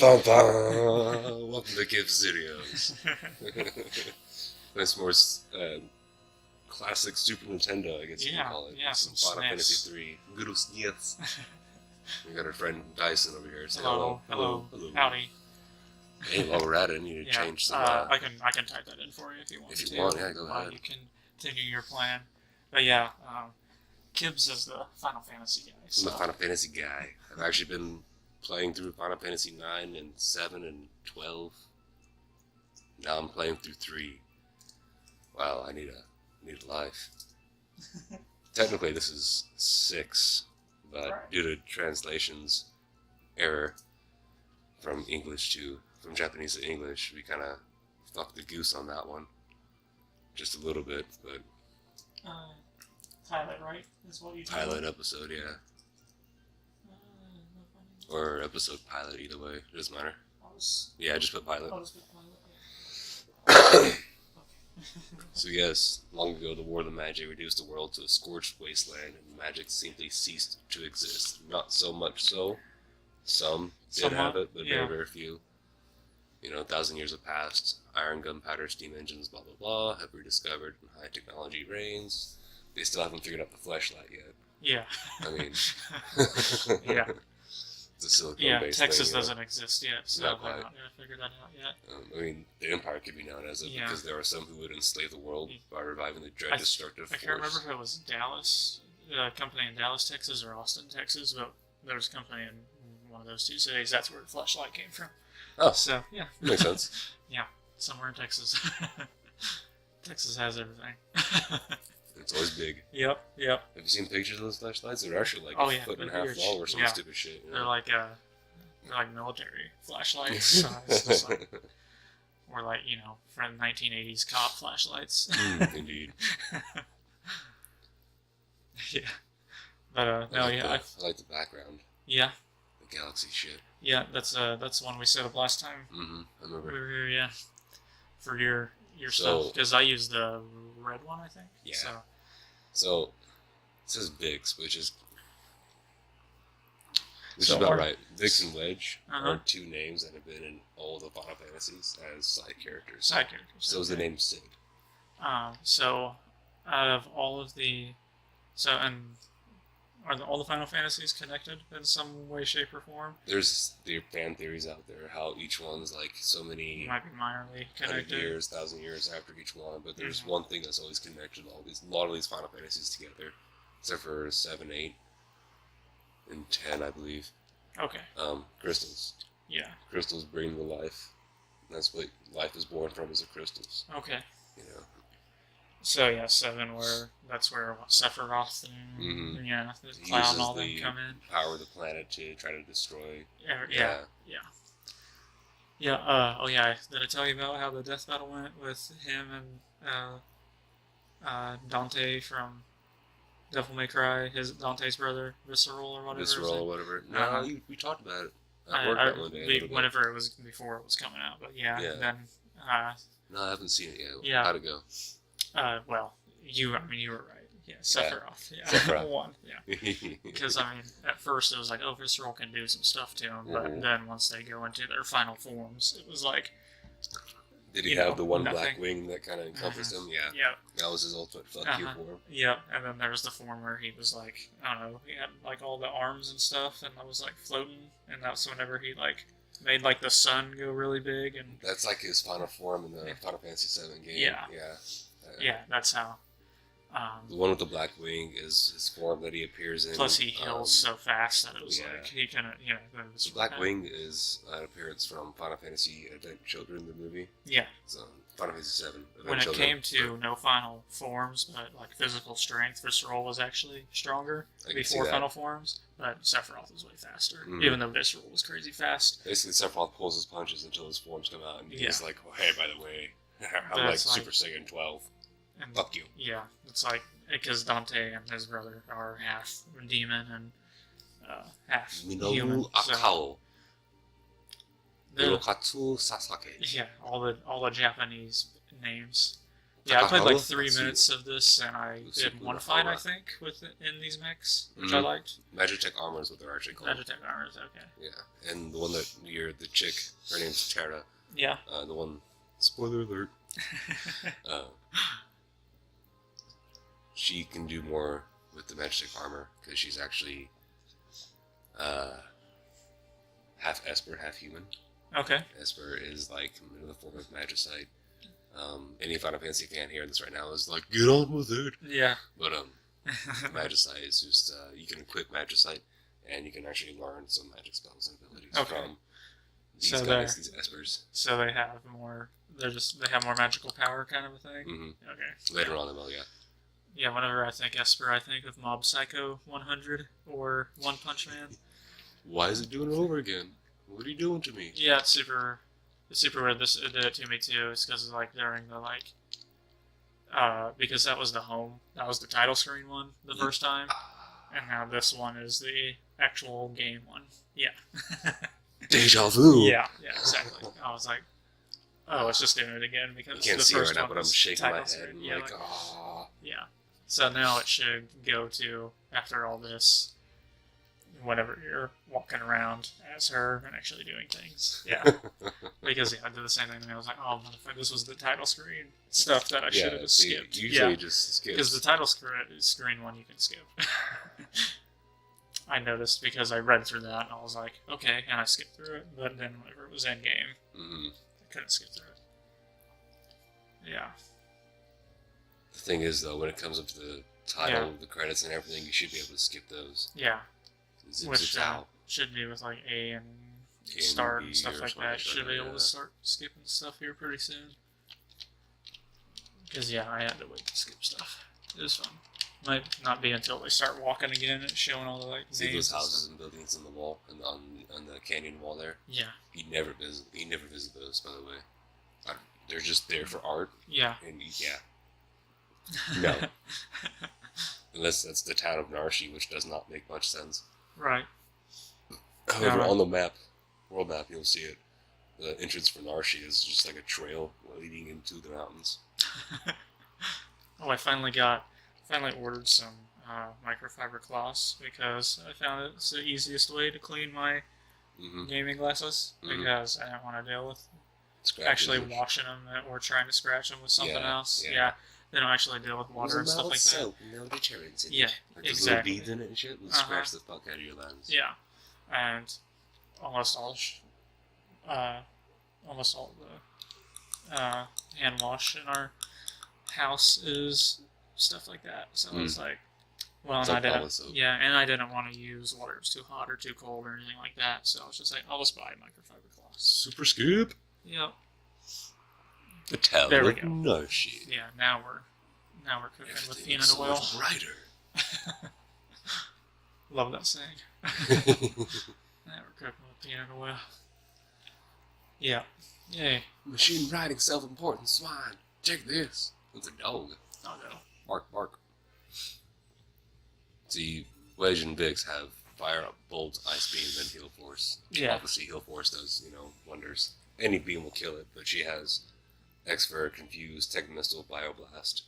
Dun, dun. Welcome to Kibbs Studios. That's more classic Super Nintendo, I guess you can call it. Yeah, some some Final SNES. Fantasy 3. Good SNES. We got our friend Dyson over here. Say Hello. Howdy. Hey, while we're at it, I need to change some. I can type that in for you if you want. If you want, yeah, go ahead. You can continue your plan. But yeah, Kibbs is the Final Fantasy guy. So. I'm the Final Fantasy guy. I've actually been playing through Final Fantasy 9 and 7 and 12. Now I'm playing through 3. Wow, I need a life. Technically, this is 6, but due to translations error from Japanese to English, we kind of fucked the goose on that one. Just a little bit, but... Pilot, right? Is what you Pilot episode, yeah. Or episode pilot, either way. It doesn't matter. Yeah, I just put pilot. So yes, long ago the War of the Magic reduced the world to a scorched wasteland, and magic simply ceased to exist. Not so much so. Some did have it, but very, very few. 1,000 years have passed. Iron, gunpowder, steam engines, blah blah blah, have rediscovered, and high technology reigns. They still haven't figured out the fleshlight yet. Yeah. I mean... yeah. The silicone-based Texas thing, doesn't exist yet, so they're not going to figure that out yet. The Empire could be known as it because there are some who would enslave the world by reviving the dread destructive force. I can't remember if it was Dallas, a company in Dallas, Texas, or Austin, Texas, but there was a company in one of those two cities. That's where the fleshlight came from. Oh, so yeah, makes sense. Yeah, somewhere in Texas. Texas has everything. It's always big. Yep. Have you seen pictures of those flashlights? They're actually like a foot and a half long or some stupid shit. They're like military flashlights. It's like, or like from 1980s cop flashlights. Indeed. Yeah. But I like the background. Yeah. The galaxy shit. Yeah, that's the one we set up last time. I remember. We were here, yeah. For your stuff, because I used the red one, I think. Yeah. So it says Vix, which is about right. Vix and Wedge are two names that have been in all the Final Fantasies as side characters. So is the name Sid. So out of all of are all the Final Fantasies connected in some way, shape, or form? There's the fan theories out there how each one's like so many might be minorly connected, 1,000 years after each one, but there's one thing that's always connected a lot of these Final Fantasies together, except for 7, 8, and 10, I believe. Okay. Crystals. Yeah. Crystals bring the life. That's what life is born from, is the crystals. Okay. So yeah, 7 that's where Sephiroth and the Cloud and all them come in. Power the planet to try to destroy. Yeah. Did I tell you about how the death battle went with him and Dante from Devil May Cry, Dante's brother, Visceral or whatever. No, we talked about it. Whenever it was before it was coming out, but then. No, I haven't seen it yet. Yeah. How'd it go? Well, you were right. Yeah, Sephiroth. Yeah, Sephiroth. One. Yeah, because at first it was like, oh, Visceral can do some stuff to him, but then once they go into their final forms, it was like. Did he have the one black wing that kind of encompassed him? Yeah. Yeah. That was his ultimate fuck you form. Yeah, and then there was the form where he was like, I don't know, he had like all the arms and stuff, and I was like floating, and that's whenever he like made like the sun go really big, and. That's like his final form in the Final Fantasy VII game. Yeah. Yeah, that's how. The one with the black wing is his form that he appears in. Plus, he heals so fast that it was like he couldn't. The black wing is an appearance from Final Fantasy Advent Children, the movie. Yeah. So Final Fantasy VII. When it came to no final forms, but like physical strength, Visceral was actually stronger before final forms. But Sephiroth was way faster, even though Visceral was crazy fast. Basically, Sephiroth pulls his punches until his forms come out, and he's like, "Oh, hey, by the way, I'm like Super Saiyan 12. And, fuck you." Yeah, it's like because Dante and his brother are half demon and half human. Akao. Hirokatsu Sasake. Yeah, all the Japanese names. Yeah, I played like 3 minutes of this, and I did one fight, I think, in these mechs, which I liked. Magitech Armor is what they're actually called. Magitech Armor is okay. Yeah, and the one that you're the chick, her name's Terra. Yeah. The one. Spoiler alert. She can do more with the Magitech Armor because she's actually half Esper, half human. Okay. Esper is like in the form of Magicite. Any Final Fantasy fan hearing this right now is like, get on with it. Yeah. But Magicite is just you can equip Magicite, and you can actually learn some magic spells and abilities from these guys, these Espers. So they have more. They have more magical power, kind of a thing. Mm-hmm. Okay. Later on, they will, yeah. Yeah. Whenever I think Esper, I think of Mob Psycho 100 or One Punch Man. Why is it doing it over again? What are you doing to me? Yeah, it's super weird. This it did it to me too. It's because like during the because that was the title screen one the first time, and now this one is the actual game one. Yeah. Deja vu. Yeah, exactly. I was like, oh, it's just doing it again because you can't the see first it right now, one but I'm shaking my head. Screen. And yeah, like, oh. Yeah. So now it should go to after all this. Whenever you're walking around as her and actually doing things. Yeah. Because, I did the same thing and I was like, oh, motherfucker, this was the title screen stuff that I should have skipped. Usually just skip. Because the title screen one you can skip. I noticed because I read through that and I was like, okay, and I skipped through it, but then whenever it was end game, I couldn't skip through it. Yeah. The thing is, though, when it comes up to the title, the credits and everything, you should be able to skip those. Yeah. Which should be with like A and start and stuff like that. Should be able to start skipping stuff here pretty soon. Because I had to wait to skip stuff. It was fun. Might not be until they start walking again and showing all the names. See those houses and buildings on the wall and on the canyon wall there. Yeah. You never visit those, by the way. They're just there for art. Yeah. And no. Unless that's the town of Narshi, which does not make much sense. Right. However, on the map, world map, you'll see it. The entrance for Narshi is just like a trail leading into the mountains. I finally ordered some microfiber cloths because I found it's the easiest way to clean my gaming glasses because I didn't want to deal with actually washing them or trying to scratch them with something else. Yeah. They don't actually deal with water and stuff like that. Soap, no deterrents in it. Exactly. Little beads in it and shit will scratch the fuck out of your lens. Yeah, and almost all the hand wash in our house is stuff like that. So it's like, well, and I didn't want to use water that was too hot or too cold or anything like that. So I was just like, I'll just buy microfiber cloths. Super scoop. Yep. The town there we of go. Narshi. Yeah, now we're cooking with peanut oil. So brighter. Love that saying. Now we're cooking with peanut oil. Yeah. Yay. Machine riding self-important swine. Check this. It's a dog. Oh no. Bark, bark. See, Wedge and Bix have fire, bolt, ice beam, and heal force. Yeah. Obviously, heal force does, wonders. Any beam will kill it, but she has X-Ver, Confuse, Tech Missile, Bioblast.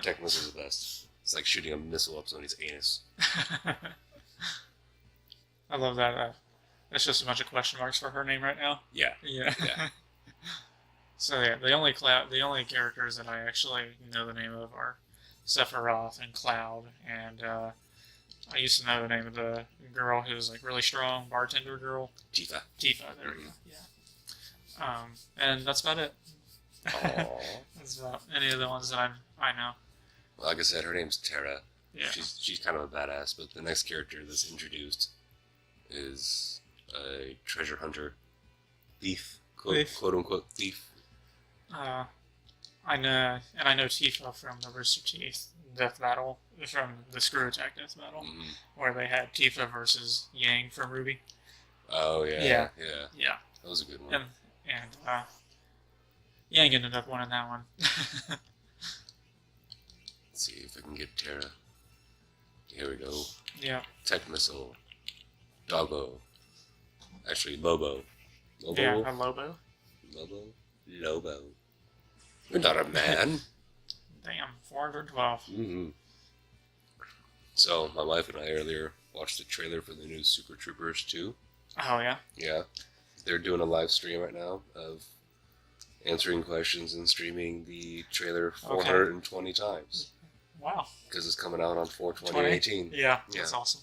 Tech Missile is the best. It's like shooting a missile up somebody's anus. I love that. That's just a bunch of question marks for her name right now. Yeah. Yeah. So the only characters that I actually know the name of are Sephiroth and Cloud, and I used to know the name of the girl who's like really strong, bartender girl. Tifa. There we go. Yeah. And that's about it. Aww. That's about any of the ones that I know. Well, like I said, her name's Terra. Yeah. She's kind of a badass, but the next character that's introduced is a treasure hunter, thief, quote unquote thief. I know Tifa from the Rooster Teeth death battle, from the Screw Attack death battle, where they had Tifa versus Yang from Ruby. Oh yeah. Yeah. That was a good one. And Yang ended up winning that one. Let's see if I can get Terra. Here we go. Yeah. Tech Missile. Doggo. Actually, Lobo. Yeah, a Lobo. Lobo? You're not a man. 412. Mm-hmm. So, my wife and I earlier watched the trailer for the new Super Troopers 2. Oh, yeah? Yeah. They're doing a live stream right now of answering questions and streaming the trailer 420 times. Wow. Because it's coming out on 4/20/18. Yeah, that's awesome.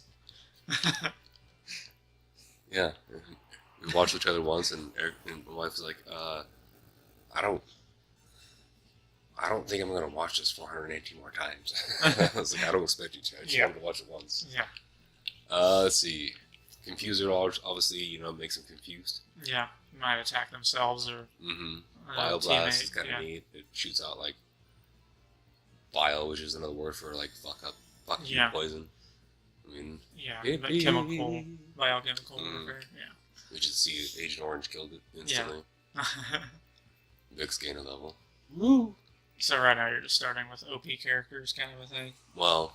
Yeah. We watched the trailer once, and my wife was like, I don't think I'm going to watch this 418 more times. I was like, I don't expect you to. I just wanted to watch it once. Yeah. Let's see. Confuser obviously, makes them confused. Yeah. Might attack themselves or... Mm-hmm. Bioblast is kind of neat. It shoots out, like, bile, which is another word for, like, fuck you poison. I mean... Yeah, biochemical warfare, yeah. We should see Agent Orange killed it instantly. Yeah. Vix gain a level. Woo! So right now you're just starting with OP characters kind of a thing? Well,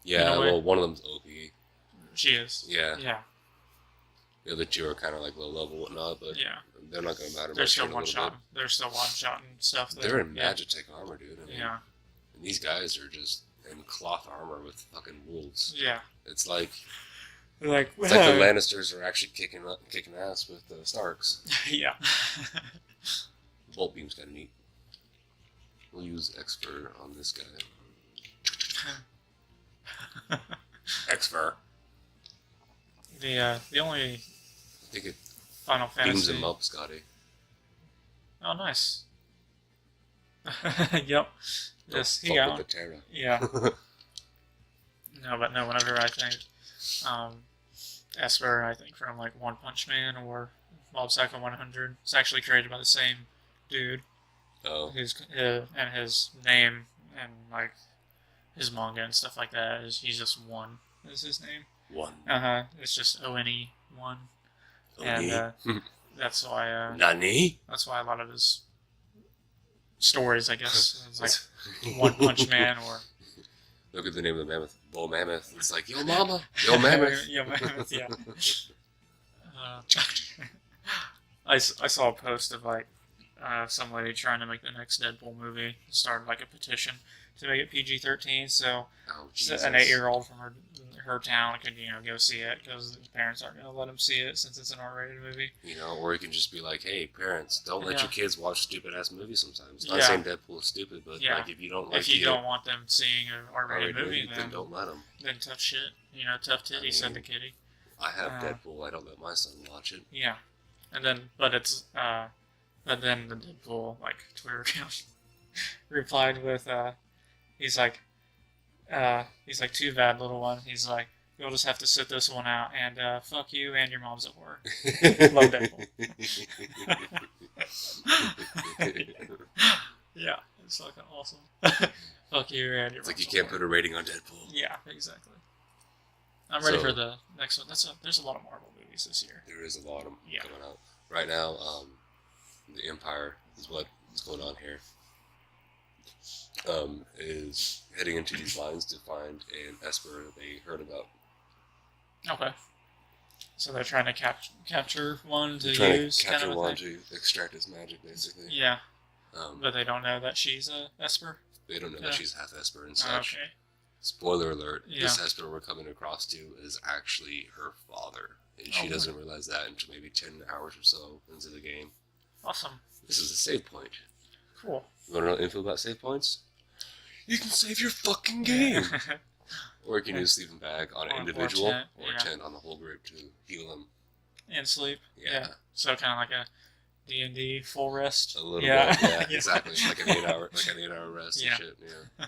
yeah, one of them's OP. She is. Yeah. Yeah. The other two are kind of like low level and whatnot, but they're not going to matter. They're still one-shot. They're still one-shot and stuff. They're in Magitech armor, dude. I mean, and these guys are just in cloth armor with fucking wolves. Yeah. It's like... Like the Lannisters are actually kicking ass with the Starks. Yeah. Bolt beam's kind of neat. We'll use Expert on this guy. Expert. The only... I think it Final Fantasy... beams him up, Scotty. Oh, nice. Yep. Yes, he got the Terra. Yeah. Whenever I think... Esper, I think from like One Punch Man or Mob Psycho 100. It's actually created by the same dude. Oh. And his name and like his manga and stuff like that he's just One is his name. One. It's just ONE 1. And that's why Nani? That's why a lot of his stories, I guess, it's like One Punch Man or look at the name of the mammoth. Bull Mammoth. It's like, yo mama, yo mammoth. Yo mammoth, yeah. I saw a post of like some lady trying to make the next Deadpool movie, started like a petition to make it PG-13, so an 8-year-old from her town could go see it because his parents aren't going to let him see it since it's an R-rated movie. Or you can just be like, hey parents, don't let your kids watch stupid ass movies sometimes. Not saying Deadpool is stupid, but like if you don't want them seeing an R-rated movie, then don't let them. Then tough shit, tough titty, said the kitty. I have Deadpool. I don't let my son watch it. Yeah, and then but then the Deadpool Twitter account replied with he's like too bad little one. He's like, you'll just have to sit this one out and fuck you and your mom's at work. Love Deadpool. Yeah, it's fucking awesome. Fuck you and your mom's you can't put a rating on Deadpool. Yeah, exactly. I'm ready for the next one. There's a lot of Marvel movies this year. There is a lot of them coming out. Right now, the Empire is what's going on here. Is heading into these lines to find an Esper that they heard about. Okay. So they're trying to capture one to use? Capture one to extract his magic, basically. Yeah. But they don't know that she's a Esper? They don't know that she's half Esper and such. Okay. Spoiler alert, this Esper we're coming across to is actually her father. And she doesn't realize that until maybe 10 hours or so into the game. Awesome. This is a save point. Cool. You want to know info about save points? You can save your fucking game! Or you can use sleeping bag on an individual or tent on the whole group to heal them. And sleep. Yeah. So kind of like a D&D full rest. A little bit, yeah, exactly. Like an 8-hour rest and shit, yeah.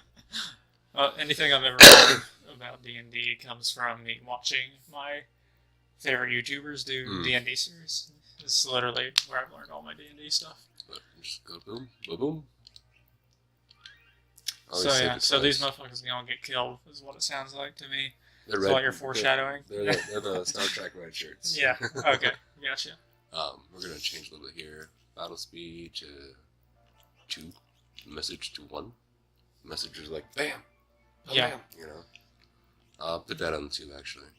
Anything I've ever heard about D&D comes from me watching my favorite YouTubers do D&D series. This is literally where I've learned all my D&D stuff. But just go boom, boom, boom. So these motherfuckers are gonna get killed, is what it sounds like to me. That's what you're foreshadowing. They're the Star Trek red shirts. Yeah. Okay. Gotcha. We're gonna change a little bit here. Battle speed to 2. Message to 1. Message is like bam. Bam. Put that on 2 actually.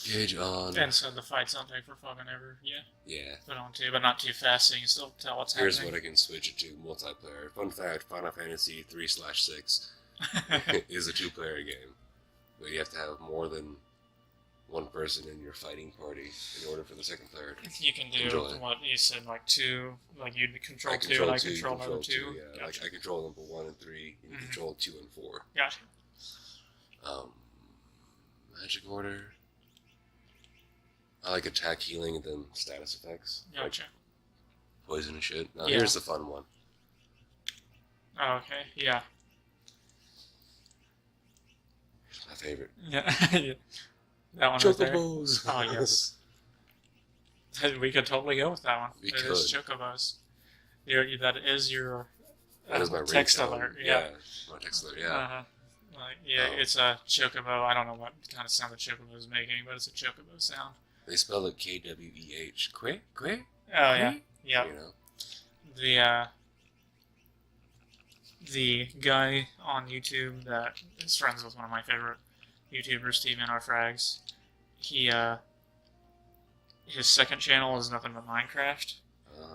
Gauge on. And so the fights don't take for fucking ever. Yeah. Yeah. Put on too, but not too fast, so you can still tell what's Here's happening. what I can switch it to: multiplayer. Fun fact: Final Fantasy 3/6 is a 2-player game, but you have to have more than one person in your fighting party in order for the second player to You can do enjoy it. what you said, like 2, like you'd control I 2, control and I 2, control number 2. Yeah, Gotcha. like I control number 1 and 3, and you control 2 and 4. Gotcha. Magic order. I like attack, healing, and then status effects. Gotcha. Like poison and shit. Now Yeah. here's the fun one. Oh, okay, yeah. My favorite. Yeah. That one right there. Chocobos! Oh, yes. We could totally go with that one. We It could. is Chocobos. That is your That is my text ringtone. alert. Yeah. My text alert, yeah. Uh-huh. It's a Chocobo. I don't know what kind of sound the Chocobo is making, but it's a Chocobo sound. They spell it Kweh. Queh? Oh, yeah. Yeah. You know? The guy on YouTube that is friends with one of my favorite YouTubers, Steven R. Frags, his second channel is nothing but Minecraft,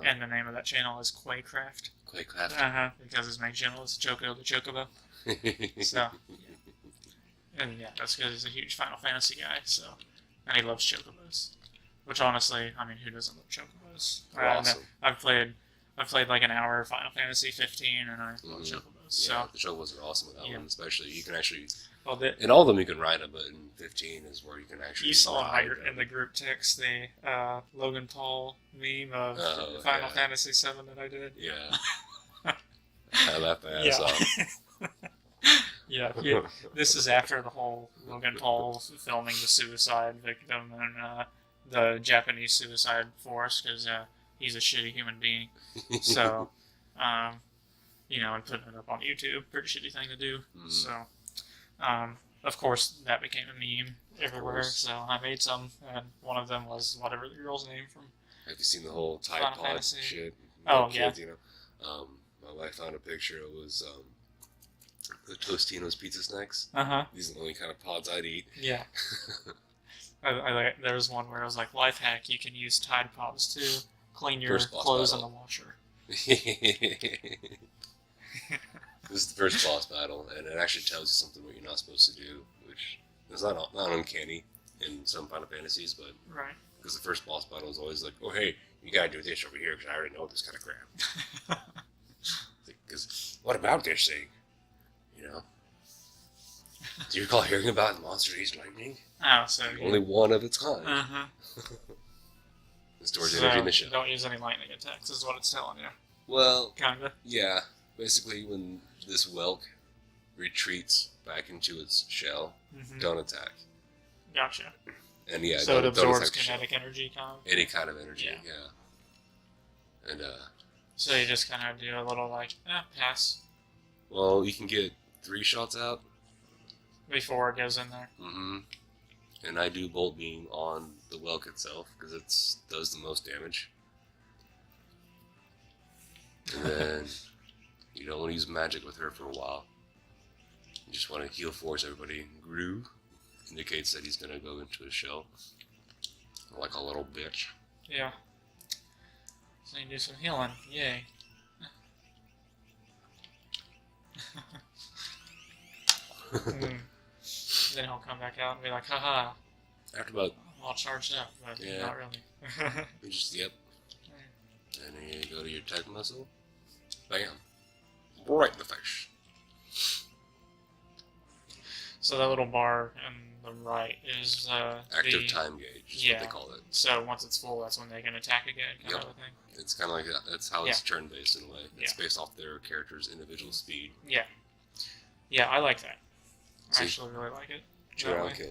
and the name of that channel is Quaycraft. Quaycraft. Because his main channel is Choco the Chocobo. So, and yeah, that's because he's a huge Final Fantasy guy, so, and he loves Chocobos. Which honestly, I mean, who doesn't love Chocobos? Awesome. I've played like an hour of Final Fantasy 15, and I love Chocobos. So Yeah, the Chocobos are awesome with that one, especially. You can actually, in well, all of them you can ride them, but in 15 is where you can actually you saw ride in the group text the Logan Paul meme of Final Fantasy 7 that I did. Yeah. I laughed my ass off. Yeah, this is after the whole Logan Paul filming the suicide victim and the Japanese suicide force, because he's a shitty human being. So, and putting it up on YouTube, pretty shitty thing to do. So, of course, that became a meme everywhere. So I made some, and one of them was whatever the girl's name from. Have you seen the whole Tide Final Pod Fantasy. shit? Oh, Kids, you know? My wife found a picture. It was the Tostino's pizza snacks. These are the only kind of pods I'd eat. Yeah. There was one where I was like, life hack, you can use Tide Pods to clean your clothes in the washer. This is the first boss battle, and it actually tells you something what you're not supposed to do, which is not uncanny in some Final Fantasies, but right. Because the first boss battle is always like, oh hey, you gotta do this over here because I already know this kind of crap. Because what about this thing? You know? Do you recall hearing about Monster Age Lightning? Oh, so Only one of its kind. It stores energy in the shell. Don't use any lightning attacks, is what it's telling you. Well, Kinda. Yeah. Basically, when this whelk retreats back into its shell, don't attack. Gotcha. And yeah, so it don't absorbs kinetic energy, kind of? Any kind of energy, yeah. And, so you just kind of do a little, like, pass. Well, you can get 3 shots out. Before it goes in there. And I do Bolt Beam on the whelk itself, because it does the most damage. And then you don't want to use magic with her for a while. You just want to heal force everybody. Groove indicates that he's going to go into his shell. Like a little bitch. Yeah. So you can do some healing. Yay. Then he'll come back out and be like, haha. After about... all charged up, but not really. You just, yep. And then you go to your tech muscle. Bam. Right in the face. So that little bar on the right is active time gauge is what they call it. So once it's full, that's when they can attack again, kind of a thing. It's kind of like that. That's how it's turn-based in a way. It's based off their character's individual speed. Yeah. Yeah, I like that. I actually really like it.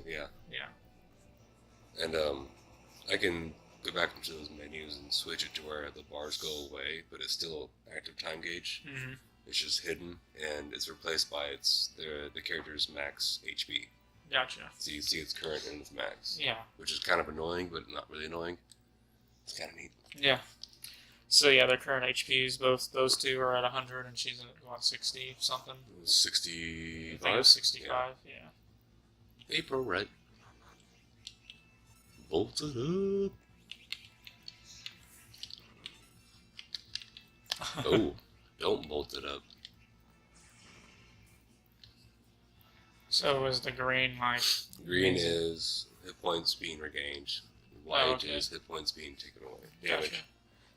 Yeah. Yeah. And I can go back into those menus and switch it to where the bars go away, but it's still active time gauge. It's just hidden, and it's replaced by the character's max HP. Gotcha. So you can see its current and its max. Yeah. Which is kind of annoying, but not really annoying. It's kind of neat. Yeah. So yeah, their current HPs, both those two are at 100, and she's at, what, 60 something? 65? I think it was 65, yeah. April, right? Bolted up. Oh, don't bolt it up. So is the green like... Green is hit points being regained. White is hit points being taken away. Damage. Gotcha.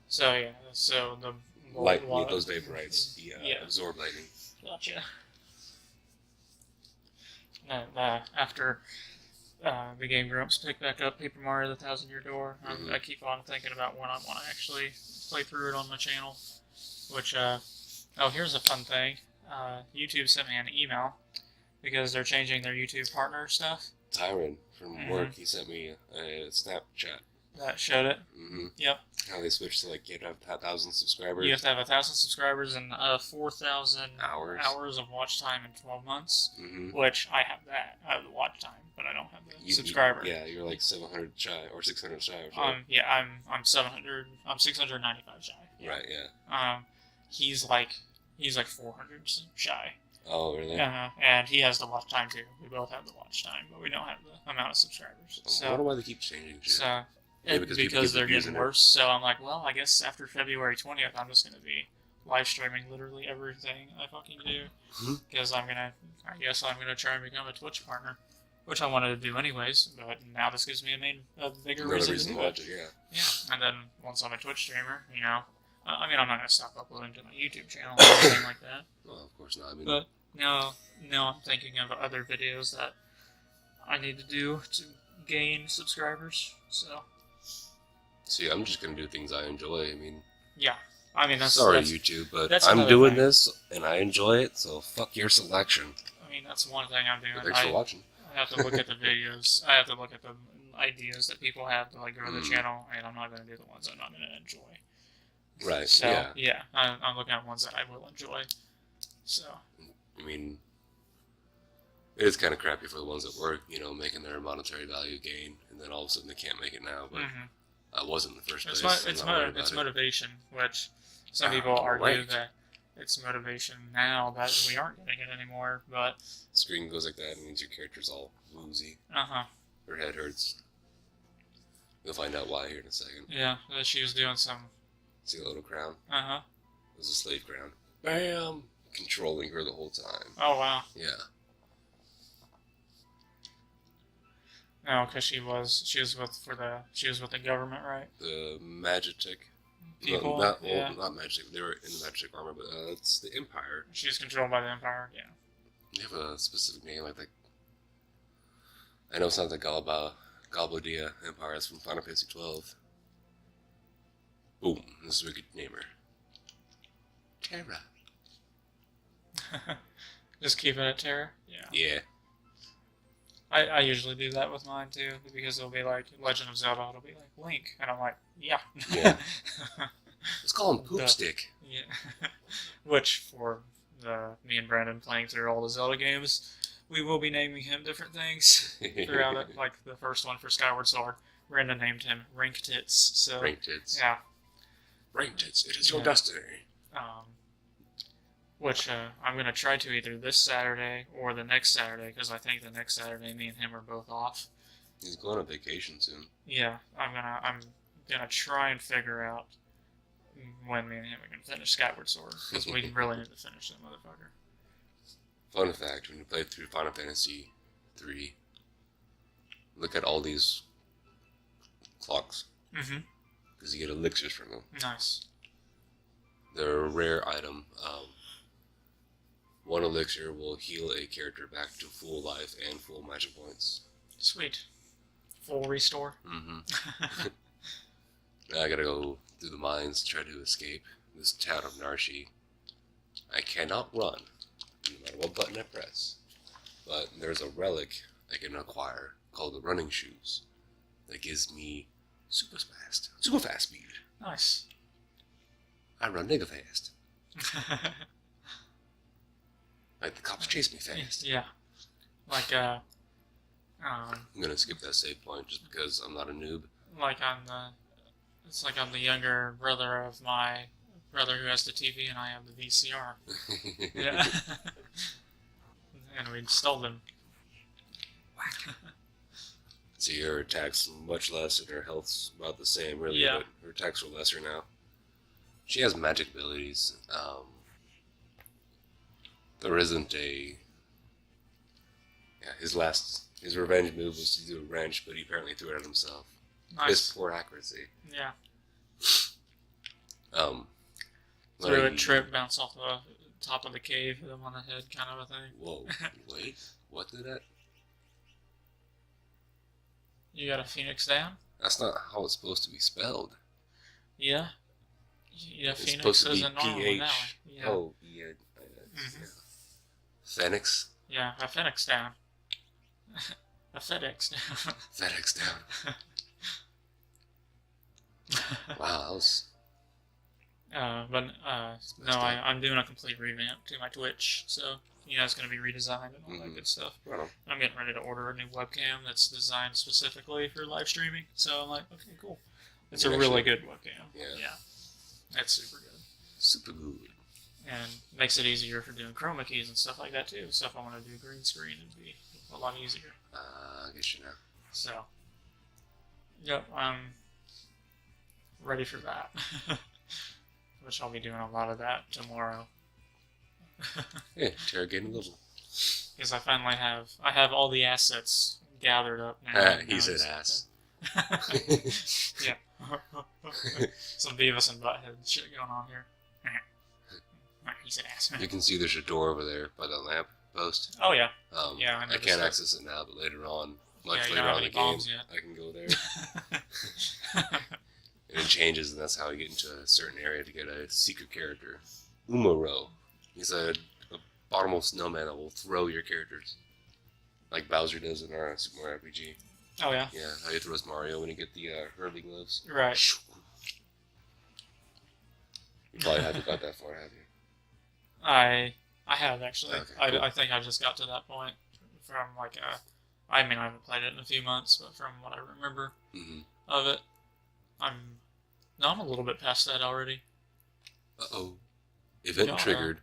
So yeah, so the... Light, those vaporites, absorb lightning. Gotcha. And, after the Game Grumps pick back up Paper Mario The 1,000-Year Door, I keep on thinking about when I want to actually play through it on my channel. Which, oh, here's a fun thing. YouTube sent me an email because they're changing their YouTube partner stuff. Tyron from work, he sent me a Snapchat. That showed it? Yep. How they switched to, like, you have to have 1,000 subscribers. You have to have 1,000 subscribers and 4,000 hours of watch time in 12 months, which I have that. I have the watch time, but I don't have the subscriber. You're like 700 shy, or 600 shy. Or something. Yeah, I'm 700, I'm 695 shy. Yeah. Right, yeah. He's like 400 shy. Oh, really? And he has the watch time too. We both have the watch time, but we don't have the amount of subscribers. So, I wonder why they keep changing shit. So, because they're getting worse. So I'm like, well, I guess after February 20th, I'm just going to be live streaming literally everything I fucking do. Because I guess I'm going to try and become a Twitch partner, which I wanted to do anyways. But now this gives me a bigger reason to do it. Yeah. And then once I'm a Twitch streamer, you know, I mean, I'm not going to stop uploading to my YouTube channel or anything like that. Well, of course not. I mean, but now I'm thinking of other videos that I need to do to gain subscribers. So. See, I'm just going to do things I enjoy. I mean... Yeah. I mean, that's... Sorry, YouTube, but I'm doing this, and I enjoy it, so fuck your selection. I mean, that's one thing I'm doing. Thanks for watching. I have to look at the videos. I have to look at the ideas that people have to, like, grow the channel, and I'm not going to do the ones I'm not going to enjoy. Right, so, yeah. I'm looking at ones that I will enjoy. So... I mean... It is kind of crappy for the ones that work, you know, making their monetary value gain, and then all of a sudden they can't make it now, but... I wasn't in the first place. It's motivation, which some people argue that it's motivation now that we aren't getting it anymore, but... The screen goes like that, and means your character's all woozy. Her head hurts. You'll find out why here in a second. Yeah, she was doing some... See a little crown? It was a slave crown. Bam! Controlling her the whole time. Oh, wow. Yeah. No, because she was with the government, right? The Magitek people. Not Magitek. They were in the Magitek armor, but it's the Empire. She's controlled by the Empire. Yeah. You have a specific name like that. I know it's not the Galbadia Empire. It's from Final Fantasy 12. Boom! This is what we could name her. Terra. Just keeping it Terra. Yeah. Yeah. I usually do that with mine too, because it'll be like Legend of Zelda, it'll be like Link, and I'm like, yeah. Yeah. Let's call him Poopstick. Yeah. Which, for me and Brandon playing through all the Zelda games, we will be naming him different things throughout it. Like the first one for Skyward Sword, Brandon named him Rink Tits. So, Rink Tits. Yeah. Rink Tits, it is your destiny. Which I'm going to try to either this Saturday or the next Saturday, because I think the next Saturday me and him are both off. He's going on vacation soon. Yeah, I'm gonna try and figure out when me and him are going to finish Skyward Sword, because we really need to finish that motherfucker. Fun fact, when you play through Final Fantasy 3, look at all these clocks. Because you get elixirs from them. Nice. They're a rare item. One elixir will heal a character back to full life and full magic points. Sweet. Full restore? I gotta go through the mines to try to escape this town of Narshi. I cannot run, no matter what button I press. But there's a relic I can acquire called the running shoes that gives me super fast speed. Nice. I run nigga fast. Like the cops chase me fast. Yeah. Like, I'm gonna skip that save point just because I'm not a noob. It's like I'm the younger brother of my brother who has the TV and I have the VCR. Yeah. And we stole them. See, her attack's much less and her health's about the same, really, Yeah. but her attacks are lesser now. She has magic abilities. There isn't a... Yeah, his revenge move was to do a wrench, but he apparently threw it at himself. Nice. His poor accuracy. Yeah. Threw a trip, bounce off the top of the cave, hit him on the head, kind of a thing. Whoa, wait, what did that? You got a phoenix down? That's not how it's supposed to be spelled. Yeah. Yeah, It's phoenix supposed to isn't be normal now. Yeah. Oh, yeah. Phoenix? Yeah, a phoenix down. A FedEx down. FedEx down. Wow, that was... no, I'm doing a complete revamp to my Twitch, so it's going to be redesigned and all that good stuff. Right on. I'm getting ready to order a new webcam that's designed specifically for live streaming, so I'm like, okay, cool. It's a really good webcam. Yeah. That's super good. Super good. And makes it easier for doing chroma keys and stuff like that too. So if I want to do green screen, it'd be a lot easier. I get you now. So, yep, I'm ready for that. Which I'll be doing a lot of that tomorrow. Yeah, interrogating level. Because I finally have all the assets gathered up now. He said ass. Yeah. Some Beavis and Butthead shit going on here. He said ass. You can see there's a door over there by the lamp post. Oh, yeah. Yeah, I can't access it now, but later on, much you later don't on have in the any game, bombs yet. I can go there. And it changes, and that's how you get into a certain area to get a secret character. Umaro. He's a bottomless snowman that will throw your characters. Like Bowser does in our Super Mario RPG. Oh, yeah? Yeah, how he throws Mario when you get the hurley gloves. Right. You probably haven't got that far, have you? I have, actually. Okay, cool. I think I just got to that point from, I mean, I haven't played it in a few months, but from what I remember of it, I'm a little bit past that already. Uh-oh. Event triggered.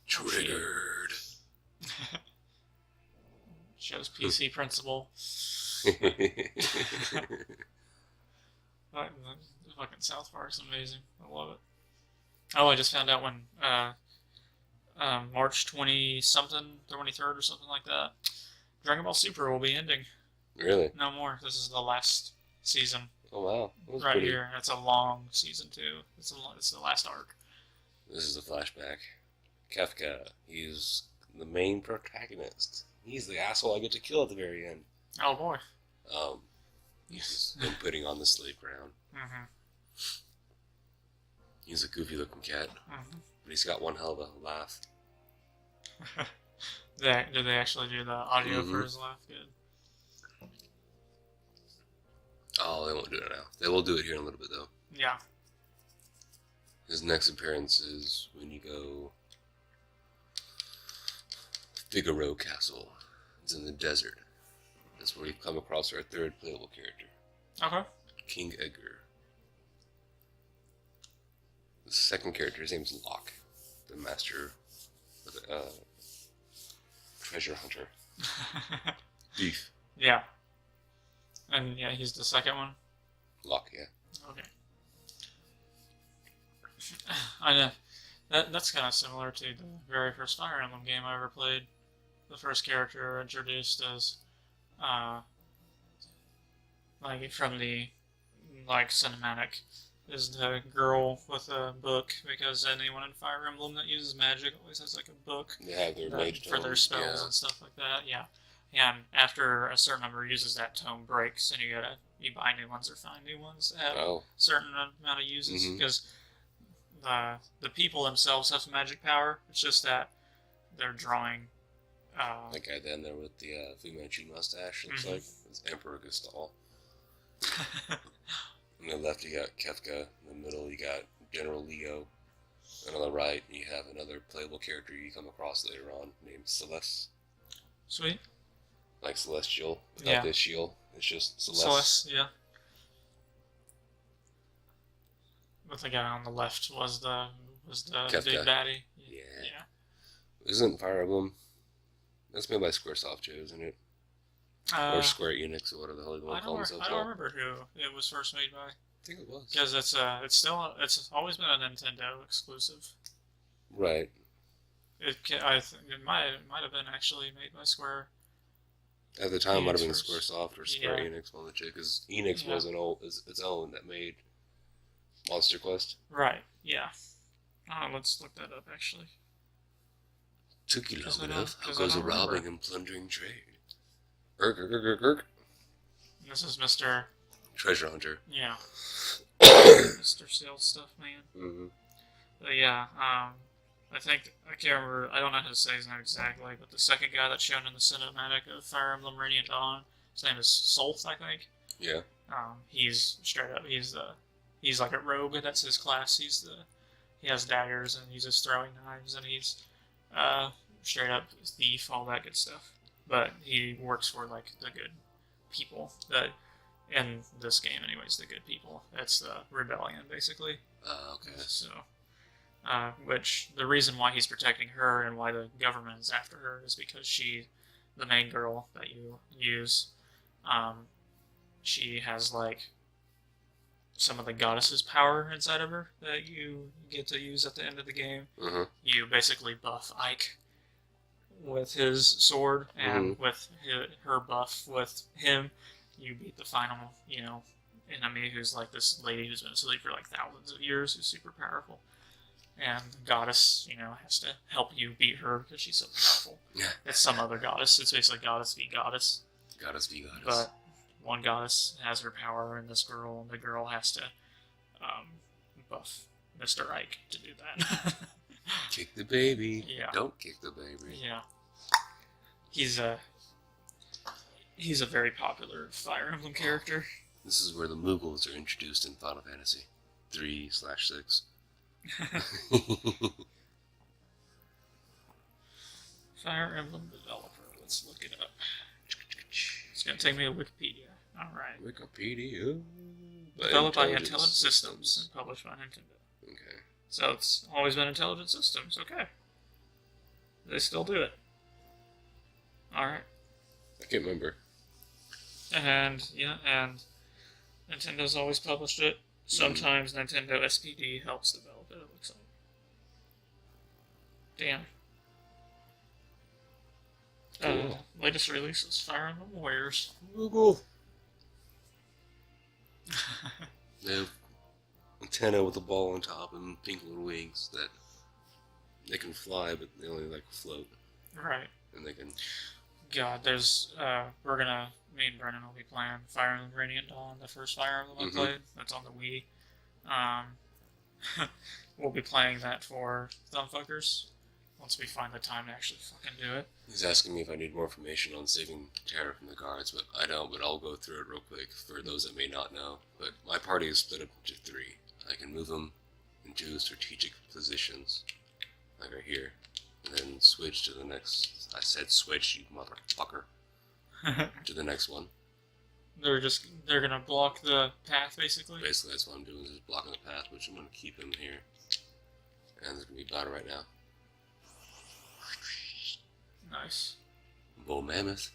Triggered. Shows PC principle. Fucking South Park's amazing. I love it. Oh, I just found out when March 20-something, 23rd or something like that, Dragon Ball Super will be ending. Really? No more. This is the last season. Oh, wow. Right here. It's a long season, too. It's the last arc. This is a flashback. Kefka, he's the main protagonist. He's the asshole I get to kill at the very end. Oh, boy. He's been putting on the slave crown. He's a goofy-looking cat, but he's got one hell of a laugh. Did they actually do the audio for his laugh? Good. Oh, they won't do it now. They will do it here in a little bit, though. Yeah. His next appearance is when you go Figaro Castle. It's in the desert. That's where we come across our third playable character. Okay. King Edgar. The second character, his name's Locke, the master of the, treasure hunter. Beef. Yeah. And yeah, he's the second one? Locke, yeah. Okay. I know. That's kind of similar to the very first Fire Emblem game I ever played. The first character introduced as, from the, cinematic, is the girl with a book, because anyone in Fire Emblem that uses magic always has, a book. They have their mage for their tome, spells and stuff like that, yeah. And after a certain number of uses, that tome breaks, and you buy new ones or find new ones that have a certain amount of uses, because the people themselves have some magic power. It's just that they're drawing. That guy down there with the Fu Manchu mustache looks like it's Emperor Gustall. On the left, you got Kefka. In the middle, you got General Leo. And on the right, you have another playable character you come across later on named Celeste. Sweet. Like Celestial, without the shield. It's just Celeste. Celeste, yeah. But the guy on the left was the big baddie. Yeah. Isn't Fire Emblem? That's made by Squaresoft, Joe, isn't it? Or Square Enix, or whatever the hell they want to call themselves. I don't remember who it was first made by. I think it was. Because it's always been a Nintendo exclusive. Right. It might have been actually made by Square. At the time, it might have been first. Squaresoft or Square Enix, one of the two, because Enix was its own that made Monster Quest. Right. Yeah. Let's look that up actually. Took you long enough. How goes a robbing and plundering trade? Erk. This is Mr. Treasure Hunter. Yeah. Mr. Sales Stuff Man. Mm-hmm. But yeah, I can't remember, I don't know how to say his name exactly, but the second guy that's shown in the cinematic of Fire Emblem Radiant Dawn, his name is Solth, I think. Yeah. He's straight up, he's like a rogue, that's his class. He has daggers and uses throwing knives, and he's straight up thief, all that good stuff. But he works for like the good people. In this game, anyways, the good people. It's the rebellion, basically. Okay. So, which the reason why he's protecting her and why the government is after her is because the main girl that you use, she has like some of the goddess's power inside of her that you get to use at the end of the game. Mm-hmm. You basically buff Ike with his sword, and with her buff with him, you beat the final, enemy, who's like this lady who's been asleep for like thousands of years, who's super powerful. And the goddess, has to help you beat her because she's so powerful. Yeah. It's some other goddess. It's basically goddess v goddess. Goddess v goddess. But one goddess has her power in this girl, and the girl has to buff Mr. Ike to do that. Kick the baby. Yeah. Don't kick the baby. Yeah. He's a very popular Fire Emblem character. This is where the Moogles are introduced in Final Fantasy 3/6. Fire Emblem developer. Let's look it up. It's going to take me to Wikipedia. Alright. Wikipedia. Developed by Intelligent Systems and published by Nintendo. Okay. So it's always been Intelligent Systems. Okay. They still do it. Alright. I can't remember. And Nintendo's always published it. Sometimes Nintendo SPD helps develop it looks like. Damn. Cool. Latest release is Fire Emblem Warriors. Google. They have antenna with a ball on top and pink little wings that they can fly, but they only float. Right. And they can. God, there's me and Brennan will be playing Fire Emblem Radiant Dawn, the first Fire Emblem I played. That's on the Wii. We'll be playing that for Thumb Phuckers once we find the time to actually fucking do it. He's asking me if I need more information on saving Terra from the guards, but I don't, but I'll go through it real quick for those that may not know. But my party is split up into 3. I can move them into strategic positions, like right here, and then switch to the next. I said switch, you motherfucker. To the next one. They're gonna block the path, basically? Basically, that's what I'm doing, is just blocking the path, which I'm gonna keep him here. And there's gonna be battle right now. Nice. Bull Mammoth.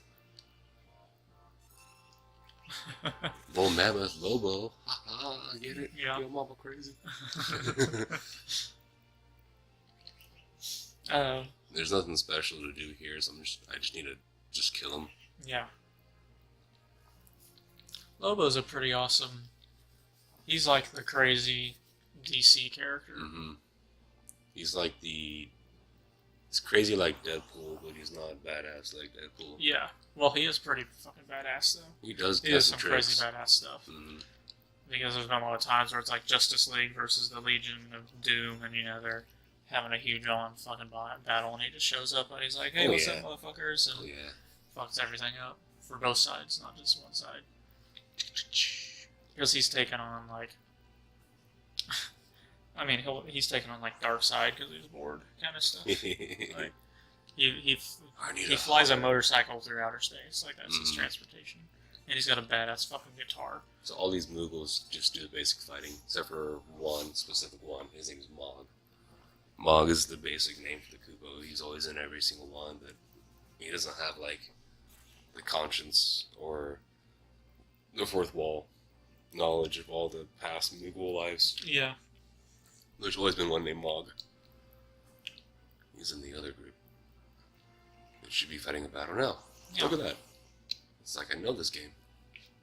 Bull Mammoth Lobo. Haha, get it? Yeah. Your mama crazy. There's nothing special to do here, so I just need to just kill him. Yeah. Lobo's a pretty awesome. He's like the crazy DC character. Mm-hmm. He's like he's crazy like Deadpool, but he's not badass like Deadpool. Yeah. Well, he is pretty fucking badass, though. He does some tricks. crazy badass stuff. Mm-hmm. Because there's been a lot of times where it's like Justice League versus the Legion of Doom, and they're having a huge on fucking battle, and he just shows up and he's like, "Hey, what's up, motherfuckers?" And fucks everything up for both sides, not just one side. Because he's taken on like, he's taken on like Dark Side because he's bored, kind of stuff. Like he flies a motorcycle through outer space, like that's his transportation, and he's got a badass fucking guitar. So all these Moogles just do basic fighting, except for one specific one. His name is Mog. Mog is the basic name for the Kupo. He's always in every single one, but he doesn't have the conscience or the fourth wall knowledge of all the past Moogle lives. Yeah. There's always been one named Mog. He's in the other group. It should be fighting a battle now. Yeah. Look at that. It's like I know this game.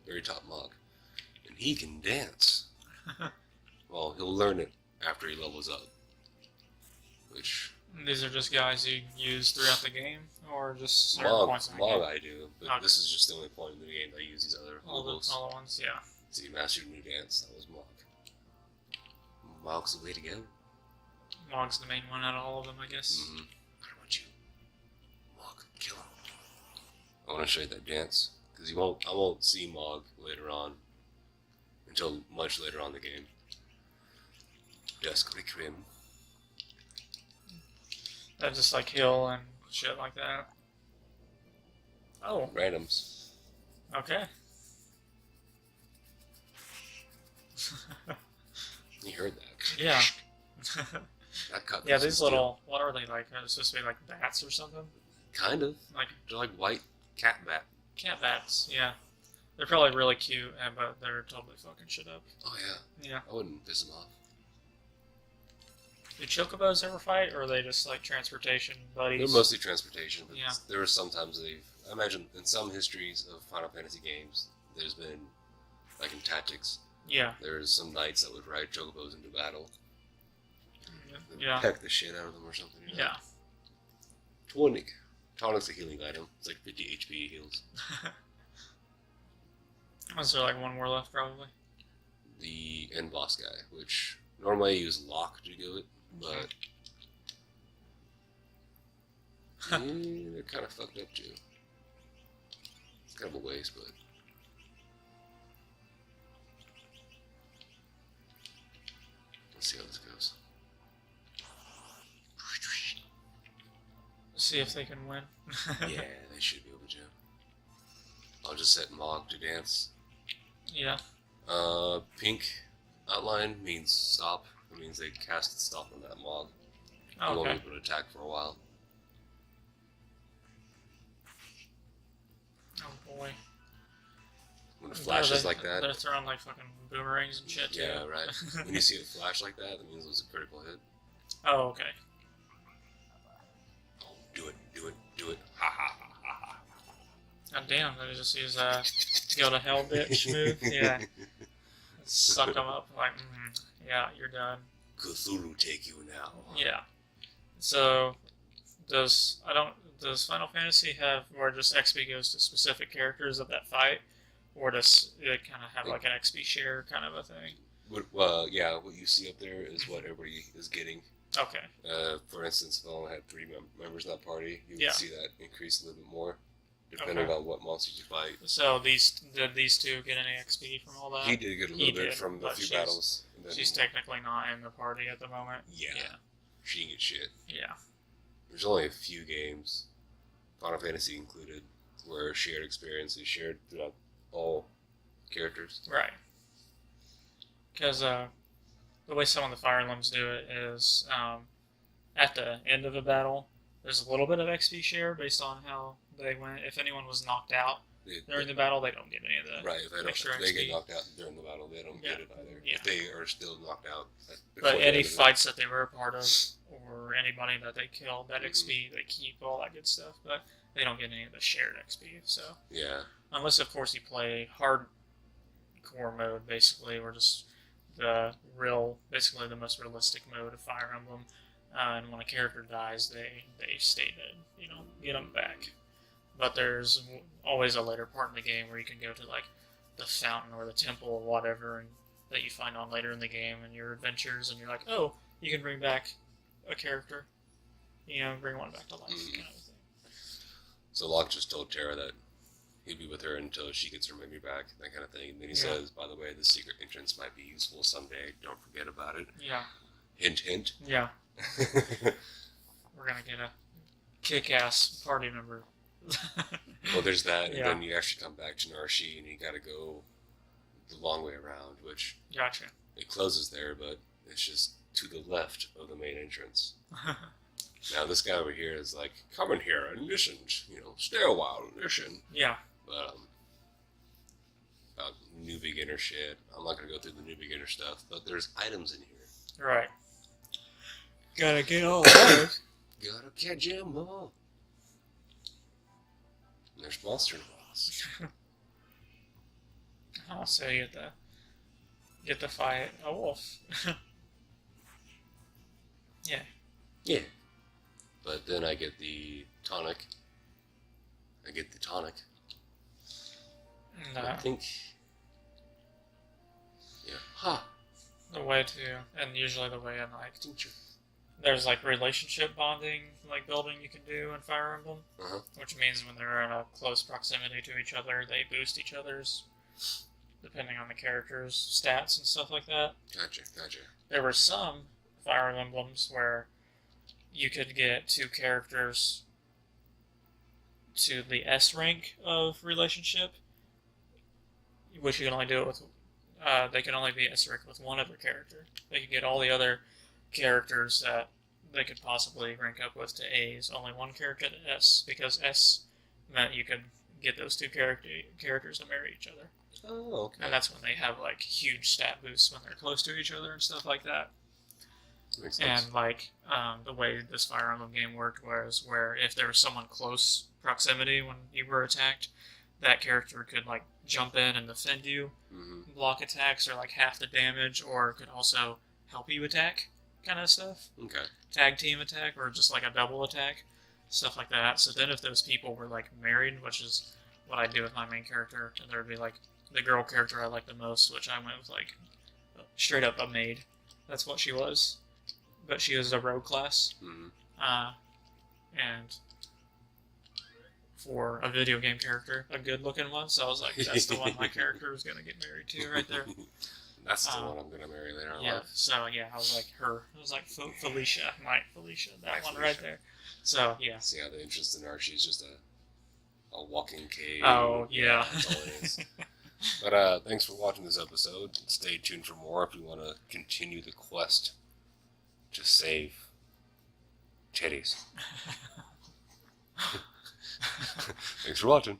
Very top Mog. And he can dance. Well, he'll learn it after he levels up. Which... These are just guys you use throughout the game, or just certain points in the Mog game? I do, but Okay. this is just the only point in the game that I use these other All Moogles. the ones, yeah. So you mastered a new dance, that was Mog. Mog's the way to go. Mog's the main one out of all of them, I guess. Mm-hmm. I want you. Mog, kill him. I want to show you that dance, because I won't see Mog later on, until much later on in the game. Dusk Requiem. That just like heal and shit like that. Oh, Randoms. okay. You heard that. Yeah. That cut Yeah, through these some little, what are they like? Are they supposed to be like bats or something? steel. Kind of. Like They're like white cat bat. cat bats, yeah. They're probably really cute, but they're totally fucking shit up. Oh yeah. Yeah. I wouldn't piss them off. Do chocobos ever fight, or are they just like transportation buddies? They're mostly transportation, but Yeah. there are sometimes I imagine in some histories of Final Fantasy games, there's been, like in Tactics, Yeah. there's some knights that would ride chocobos into battle. And Yeah. peck the shit out of them or something. You know? Yeah. Tonic. Tonic's a healing item. It's like 50 HP heals. Was there like one more left, probably? The end boss guy, which normally I use Lock to do it, but yeah, they're kind of fucked up too. It's kind of a waste, but let's see how this goes. See if they can win. Yeah, they should be able to. I'll just set Mog to dance. Yeah. Pink outline means stop. It means they cast stop on that Mog. Oh, You won't okay. be able to attack for a while. Oh boy. When it flashes like that. They're throwing like fucking boomerangs and shit too. Yeah, right. When you see it flash like that, that means it was a critical hit. Oh, okay. Oh, do it, do it, do it. Ha ha ha ha ha. God damn, they just use go to hell bitch move. Yeah. Suck them up like, yeah, you're done. Cthulhu take you now. Yeah. So, does Final Fantasy have where just XP goes to specific characters of that fight, or does it kind of have like an XP share kind of a thing? Well, yeah, what you see up there is what everybody is getting. Okay. For instance, if I only had 3 members in that party, you would Yeah. see that increase a little bit more, depending on what monsters you fight. So did these two get any XP from all that? He did get a He little bit did, from the but few battles. And then, She's technically not in the party at the moment. yeah, Yeah. she didn't get shit. Yeah. There's only a few games, Final Fantasy included, where shared experience is shared throughout all characters. Right. Because the way some of the Fire Emblems do it is at the end of a battle, there's a little bit of XP share based on how they went. If anyone was knocked out during the battle, they don't get any of that. Right, if extra they get XP. knocked out during the battle, they don't get it either. Yeah. If they are still knocked out. But before the any end of it. fights that they were a part of, or anybody that they killed, that Mhm. XP, they keep all that good stuff. But they don't get any of the shared XP. So Yeah. unless, of course, you play hardcore mode, basically, or just basically the most realistic mode of Fire Emblem. And when a character dies, they stay dead. You know, get them back. But there's always a later part in the game where you can go to like the fountain or the temple or whatever, and that you find on later in the game in your adventures, and you're like, oh, you can bring back a character. You know, bring one back to life, kind of thing. So Locke just told Tara that he'd be with her until she gets her memory back, that kind of thing. And then he says, by the way, the secret entrance might be useful someday. Don't forget about it. Yeah. Hint, hint. Yeah. We're gonna get a kick-ass party member. Well, there's that, and Yeah. then you actually come back to Narshi, and you gotta go the long way around, which Gotcha. it closes there, but it's just to the left of the main entrance. Now this guy over here is like, come in here and listen, stay a while and listen. Yeah. But, about new beginner shit. I'm not gonna go through the new beginner stuff, but there's items in here. Right. Gotta get all those. Gotta catch 'em all. And there's monster boss. Oh, so you get to fight a wolf. Yeah. Yeah. But then I get the tonic. And, I think... Yeah. Ha! the way to, and usually the way in, like, Teacher. there's, like, relationship bonding, like, building you can do in Fire Emblem. Uh-huh. Which means when they're in a close proximity to each other, they boost each other's, depending on the character's stats and stuff like that. Gotcha. There were some Fire Emblems where you could get two characters to the S rank of relationship, which you can only do it with, they can only be S rank with one other character. They could get all the other characters that they could possibly rank up with to A's, only one character to S, because S meant you could get those two characters to marry each other. Oh, okay. And that's when they have, like, huge stat boosts when they're close to each other and stuff like that. Makes sense. And, like, the way this Fire Emblem game worked was where if there was someone close proximity when you were attacked, that character could, like, jump in and defend you, block attacks or, like, half the damage, or could also help you attack, kind of stuff. Okay. Tag team attack, or just, like, a double attack, stuff like that. So then if those people were, like, married, which is what I do with my main character, and there would be, like, the girl character I like the most, which I went with, like, straight up a maid. That's what she was. But she was a rogue class. And for a video game character, a good-looking one. So I was like, that's the one my character was going to get married to right there. That's the one I'm going to marry later in Yeah, life. so yeah, I was like her. I was like Felicia. Felicia, that one right there. So, yeah. See how the interest in her, she's just a walking cave. Oh, yeah. That's all it is. But thanks for watching this episode. Stay tuned for more if you want to continue the quest to save titties. Thanks for watching.